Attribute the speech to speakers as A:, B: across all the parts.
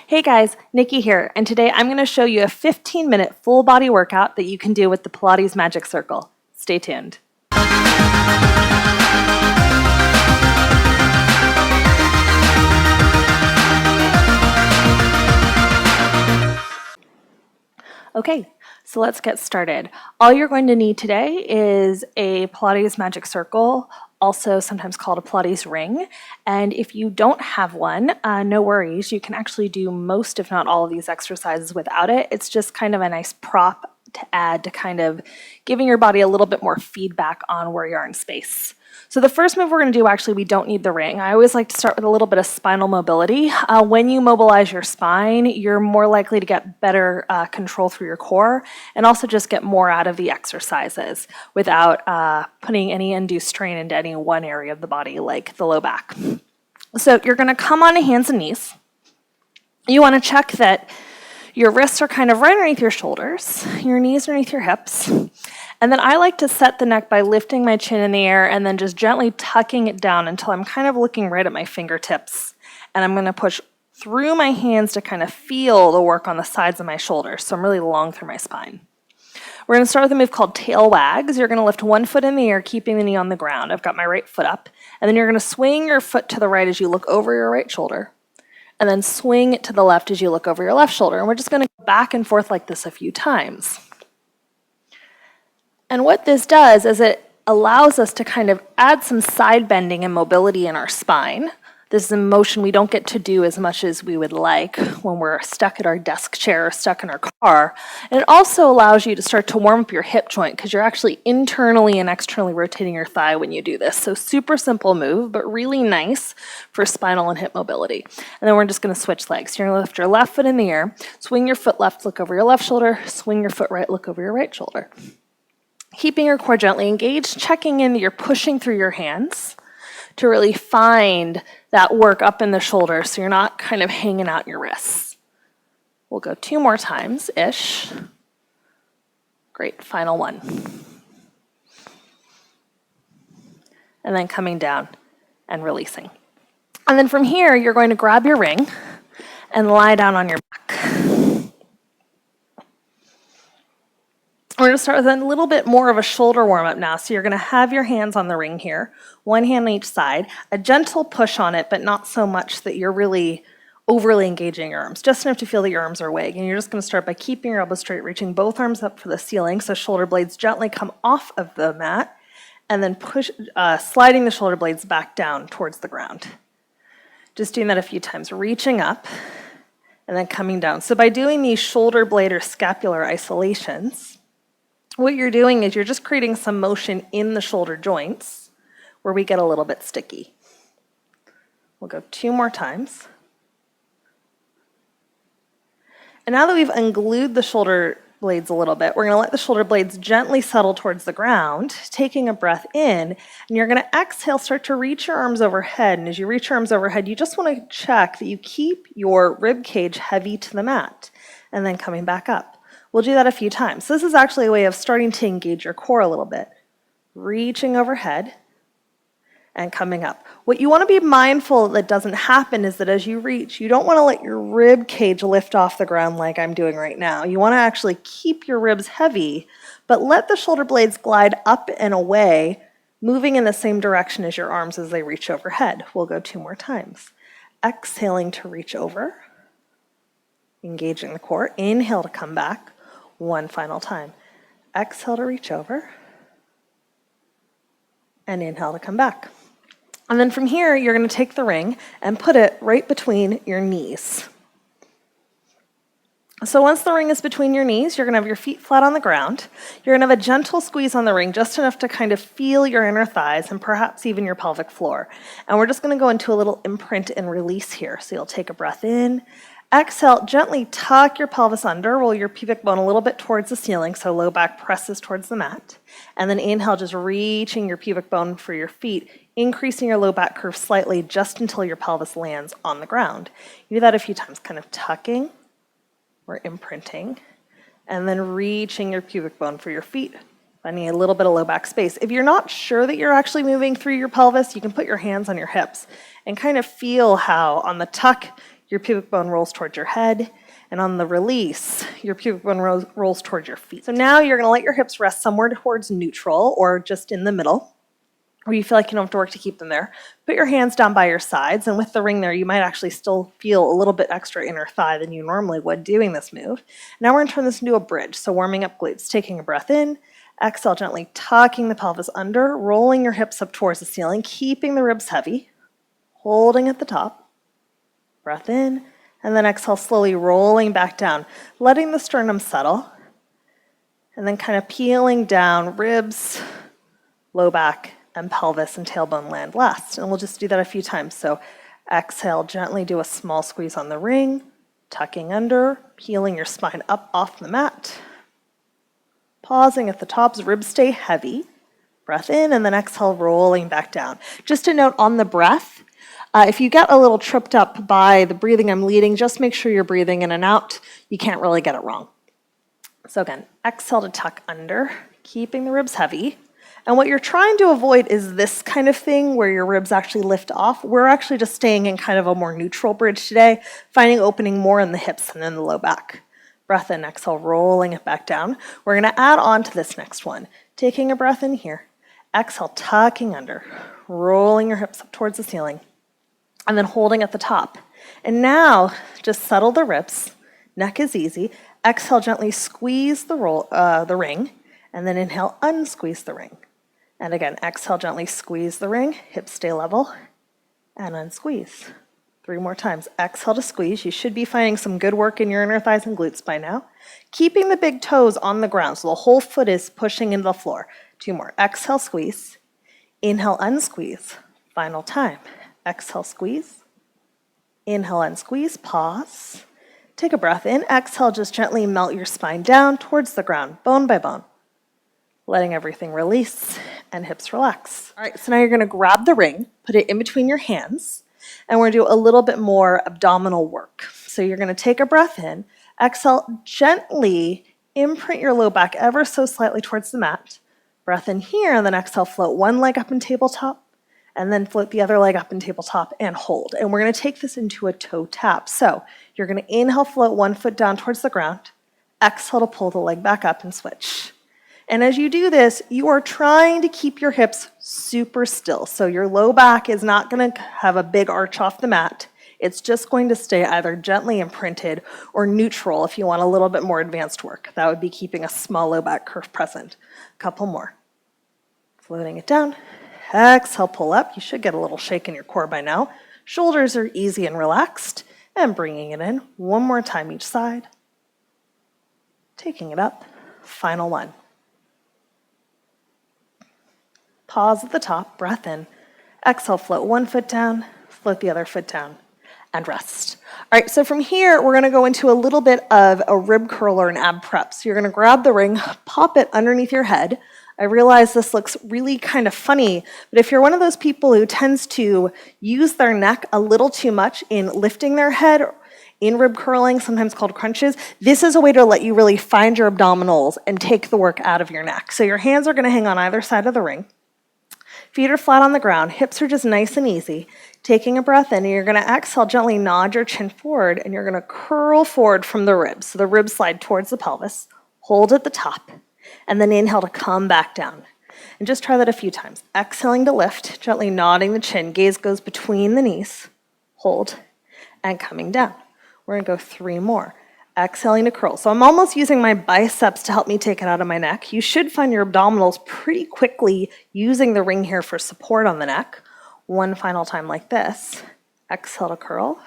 A: Hey guys, Nikki here, and today I'm going to show you a 15-minute full body workout that you can do with the Pilates Magic Circle. Stay tuned. Okay, so let's get started. All you're going to need today is a Pilates Magic Circle, also sometimes called a Pilates ring. And if you don't have one, no worries. You can actually do most, if not all, of these exercises without it. It's just kind of a nice prop to add to kind of giving your body a little bit more feedback on where you are in space. So the first move we're going to do, actually, we don't need the ring. I always like to start with a little bit of spinal mobility. When you mobilize your spine, you're more likely to get better control through your core and also just get more out of the exercises without putting any undue strain into any one area of the body, like the low back. So you're going to come on to hands and knees. You want to check that your wrists are kind of right underneath your shoulders, your knees underneath your hips. And then I like to set the neck by lifting my chin in the air and then just gently tucking it down until I'm kind of looking right at my fingertips. And I'm going to push through my hands to kind of feel the work on the sides of my shoulders. So I'm really long through my spine. We're going to start with a move called tail wags. You're going to lift one foot in the air, keeping the knee on the ground. I've got my right foot up. And then you're going to swing your foot to the right as you look over your right shoulder. And then swing it to the left as you look over your left shoulder. And we're just going to go back and forth like this a few times. And what this does is it allows us to kind of add some side bending and mobility in our spine. This is a motion we don't get to do as much as we would like when we're stuck at our desk chair or stuck in our car. And it also allows you to start to warm up your hip joint because you're actually internally and externally rotating your thigh when you do this. So super simple move, but really nice for spinal and hip mobility. And then we're just going to switch legs. You're going to lift your left foot in the air, swing your foot left, look over your left shoulder, swing your foot right, look over your right shoulder. Keeping your core gently engaged, checking in that you're pushing through your hands to really find that work up in the shoulder so you're not kind of hanging out your wrists. We'll go 2 more times-ish. Great, final one. And then coming down and releasing. And then from here, you're going to grab your ring and lie down on your back. We're going to start with a little bit more of a shoulder warm-up now. So you're going to have your hands on the ring here, one hand on each side, a gentle push on it, but not so much that you're really overly engaging your arms, just enough to feel that your arms are awake. And you're just going to start by keeping your elbows straight, reaching both arms up for the ceiling so shoulder blades gently come off of the mat, and then sliding the shoulder blades back down towards the ground. Just doing that a few times, reaching up and then coming down. So by doing these shoulder blade or scapular isolations, what you're doing is you're just creating some motion in the shoulder joints where we get a little bit sticky. We'll go 2 more times. And now that we've unglued the shoulder blades a little bit, we're going to let the shoulder blades gently settle towards the ground, taking a breath in, and you're going to exhale, start to reach your arms overhead. And as you reach your arms overhead, you just want to check that you keep your rib cage heavy to the mat, and then coming back up. We'll do that a few times. So this is actually a way of starting to engage your core a little bit. Reaching overhead and coming up. What you want to be mindful that doesn't happen is that as you reach, you don't want to let your rib cage lift off the ground like I'm doing right now. You want to actually keep your ribs heavy, but let the shoulder blades glide up and away, moving in the same direction as your arms as they reach overhead. We'll go 2 more times. Exhaling to reach over, engaging the core. Inhale to come back. 1 final time. Exhale to reach over. And inhale to come back. And then from here, you're going to take the ring and put it right between your knees. So once the ring is between your knees, you're going to have your feet flat on the ground. You're going to have a gentle squeeze on the ring, just enough to kind of feel your inner thighs and perhaps even your pelvic floor. And we're just going to go into a little imprint and release here. So you'll take a breath in. Exhale, gently tuck your pelvis under, roll your pubic bone a little bit towards the ceiling so low back presses towards the mat. And then inhale, just reaching your pubic bone for your feet, increasing your low back curve slightly just until your pelvis lands on the ground. You do that a few times, kind of tucking or imprinting, and then reaching your pubic bone for your feet, finding a little bit of low back space. If you're not sure that you're actually moving through your pelvis, you can put your hands on your hips and kind of feel how on the tuck, your pubic bone rolls towards your head, and on the release, your pubic bone rolls towards your feet. So now you're gonna let your hips rest somewhere towards neutral or just in the middle, where you feel like you don't have to work to keep them there. Put your hands down by your sides, and with the ring there, you might actually still feel a little bit extra inner thigh than you normally would doing this move. Now we're gonna turn this into a bridge, so warming up glutes, taking a breath in, exhale, gently tucking the pelvis under, rolling your hips up towards the ceiling, keeping the ribs heavy, holding at the top, breath in, and then exhale, slowly rolling back down, letting the sternum settle, and then kind of peeling down, ribs, low back, and pelvis and tailbone land last. And we'll just do that a few times. So exhale, gently do a small squeeze on the ring, tucking under, peeling your spine up off the mat. Pausing at the tops, ribs stay heavy. Breath in, and then exhale, rolling back down. Just a note on the breath, if you get a little tripped up by the breathing I'm leading, just make sure you're breathing in and out. You can't really get it wrong. So again, exhale to tuck under, keeping the ribs heavy. And what you're trying to avoid is this kind of thing where your ribs actually lift off. We're actually just staying in kind of a more neutral bridge today, finding opening more in the hips and in the low back. Breath in, exhale, rolling it back down. We're gonna add on to this next one. Taking a breath in here, exhale, tucking under, rolling your hips up towards the ceiling, and then holding at the top. And now, just settle the ribs. Neck is easy. Exhale, gently squeeze the ring, and then inhale, unsqueeze the ring. And again, exhale, gently squeeze the ring, hips stay level, and unsqueeze. 3 more times. Exhale to squeeze. You should be finding some good work in your inner thighs and glutes by now. Keeping the big toes on the ground, so the whole foot is pushing into the floor. 2 more. Exhale, squeeze. Inhale, unsqueeze. Final time. Exhale, squeeze. Inhale, unsqueeze. Pause. Take a breath in. Exhale, just gently melt your spine down towards the ground, bone by bone. Letting everything release and hips relax. All right, so now you're gonna grab the ring, put it in between your hands, and we're gonna do a little bit more abdominal work. So you're gonna take a breath in, exhale, gently imprint your low back ever so slightly towards the mat. Breath in here, and then exhale, float one leg up in tabletop, and then float the other leg up in tabletop and hold. And we're gonna take this into a toe tap. So you're gonna inhale, float one foot down towards the ground, exhale to pull the leg back up and switch. And as you do this, you are trying to keep your hips super still. So your low back is not gonna have a big arch off the mat. It's just going to stay either gently imprinted or neutral if you want a little bit more advanced work. That would be keeping a small low back curve present. A couple more. Floating it down. Exhale, pull up. You should get a little shake in your core by now. Shoulders are easy and relaxed. And bringing it in. One more time each side. Taking it up. Final one. Pause at the top, breath in. Exhale, float one foot down, float the other foot down, and rest. All right, so from here, we're gonna go into a little bit of a rib curl or an ab prep. So you're gonna grab the ring, pop it underneath your head. I realize this looks really kind of funny, but if you're one of those people who tends to use their neck a little too much in lifting their head, in rib curling, sometimes called crunches, this is a way to let you really find your abdominals and take the work out of your neck. So your hands are gonna hang on either side of the ring. Feet are flat on the ground, hips are just nice and easy. Taking a breath in, and you're gonna exhale, gently nod your chin forward, and you're gonna curl forward from the ribs. So the ribs slide towards the pelvis, hold at the top, and then inhale to come back down. And just try that a few times. Exhaling to lift, gently nodding the chin, gaze goes between the knees, hold, and coming down. We're gonna go 3 more. Exhaling to curl. So I'm almost using my biceps to help me take it out of my neck. You should find your abdominals pretty quickly using the ring here for support on the neck. One final time like this. Exhale to curl.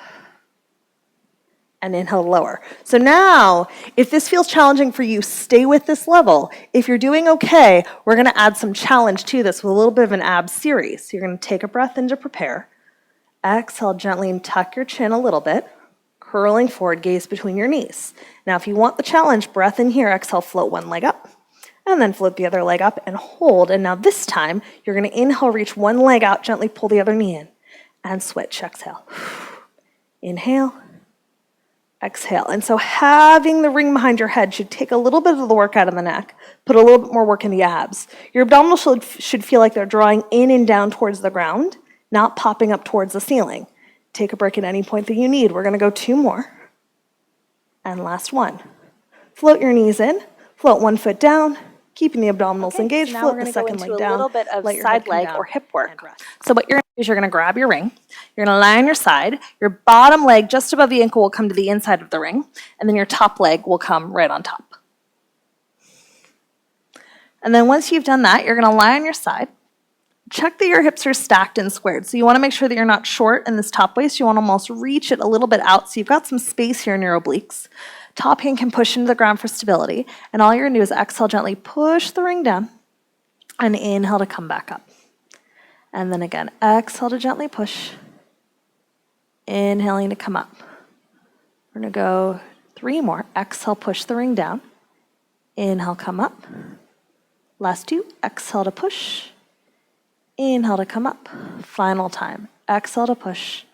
A: And inhale to lower. So now, if this feels challenging for you, stay with this level. If you're doing okay, we're gonna add some challenge to this with a little bit of an ab series. So you're gonna take a breath in to prepare. Exhale gently and tuck your chin a little bit. Curling forward, gaze between your knees. Now, if you want the challenge, breath in here, exhale, float one leg up, and then float the other leg up and hold. And now this time, you're gonna inhale, reach one leg out, gently pull the other knee in, and switch, exhale. Inhale, exhale. And so having the ring behind your head should take a little bit of the work out of the neck, put a little bit more work in the abs. Your abdominals should feel like they're drawing in and down towards the ground, not popping up towards the ceiling. Take a break at any point that you need. We're going to go 2 more. And last one. Float your knees in, float 1 foot down, keeping the abdominals engaged, float the second leg down,
B: a little bit of
A: let your
B: side
A: head come
B: leg
A: down,
B: or hip work.
A: and rest. So what you're going to do is you're going to grab your ring, you're going to lie on your side, your bottom leg just above the ankle will come to the inside of the ring, and then your top leg will come right on top. And then once you've done that, you're going to lie on your side. Check that your hips are stacked and squared. So you want to make sure that you're not short in this top waist. You want to almost reach it a little bit out so you've got some space here in your obliques. Top hand can push into the ground for stability. And all you're going to do is exhale, gently push the ring down and inhale to come back up. And then again, exhale to gently push, inhaling to come up. We're going to go 3 more. Exhale, push the ring down. Inhale, come up. Last 2, exhale to push. Inhale to come up. Final time. Exhale to push.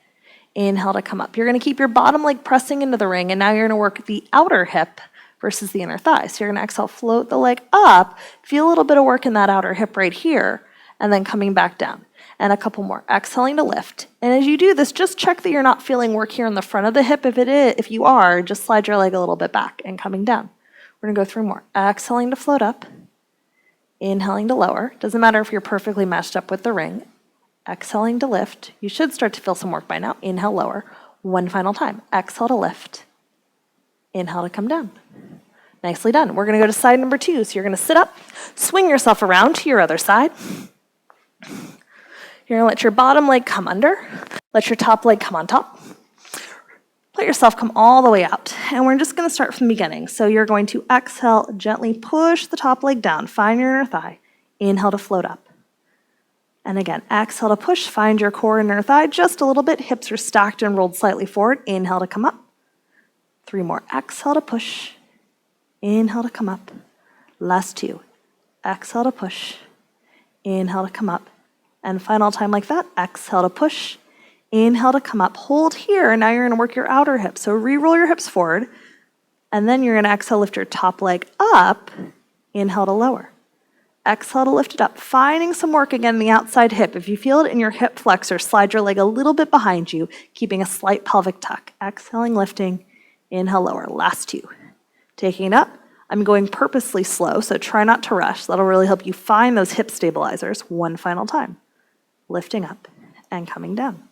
A: Inhale to come up. You're going to keep your bottom leg pressing into the ring, and now you're going to work the outer hip versus the inner thigh. So you're going to exhale, float the leg up, feel a little bit of work in that outer hip right here, and then coming back down. And a couple more. Exhaling to lift. And as you do this, just check that you're not feeling work here in the front of the hip. If you are, just slide your leg a little bit back and coming down. We're going to go 3 more. Exhaling to float up. Inhaling to lower. Doesn't matter if you're perfectly matched up with the ring. Exhaling to lift. You should start to feel some work by now. Inhale, lower. 1 final time. Exhale to lift. Inhale to come down. Nicely done. We're going to go to side number 2. So you're going to sit up, swing yourself around to your other side. You're going to let your bottom leg come under. Let your top leg come on top. Let yourself come all the way out. And we're just going to start from the beginning. So you're going to exhale, gently push the top leg down. Find your inner thigh. Inhale to float up. And again, exhale to push. Find your core and inner thigh just a little bit. Hips are stacked and rolled slightly forward. Inhale to come up. 3 more. Exhale to push. Inhale to come up. Last 2. Exhale to push. Inhale to come up. And final time like that. Exhale to push. Inhale to come up. Hold here. Now you're going to work your outer hip. So re-roll your hips forward. And then you're going to exhale, lift your top leg up. Inhale to lower. Exhale to lift it up. Finding some work again in the outside hip. If you feel it in your hip flexor, slide your leg a little bit behind you, keeping a slight pelvic tuck. Exhaling, lifting. Inhale, lower. Last 2. Taking it up. I'm going purposely slow, so try not to rush. That'll really help you find those hip stabilizers. 1 final time. Lifting up and coming down.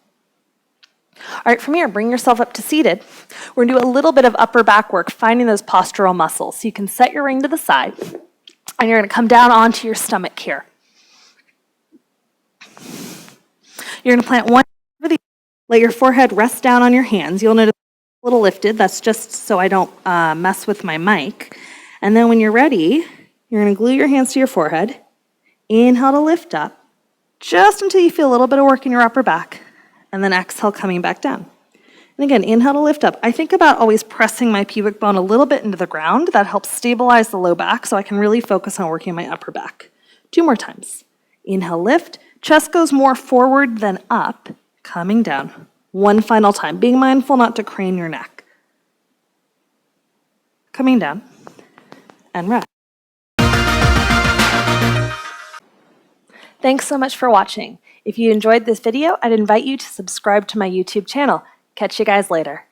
A: All right, from here, bring yourself up to seated. We're going to do a little bit of upper back work, finding those postural muscles. So you can set your ring to the side, and you're going to come down onto your stomach here. You're going to plant one over the other. Let your forehead rest down on your hands. You'll notice it's a little lifted. That's just so I don't mess with my mic. And then when you're ready, you're going to glue your hands to your forehead. Inhale to lift up, just until you feel a little bit of work in your upper back. And then exhale, coming back down. And again, inhale to lift up. I think about always pressing my pubic bone a little bit into the ground. That helps stabilize the low back so I can really focus on working my upper back. 2 more times. Inhale, lift. Chest goes more forward than up. Coming down. 1 final time. Being mindful not to crane your neck. Coming down. And rest. Thanks so much for watching. If you enjoyed this video, I'd invite you to subscribe to my YouTube channel. Catch you guys later.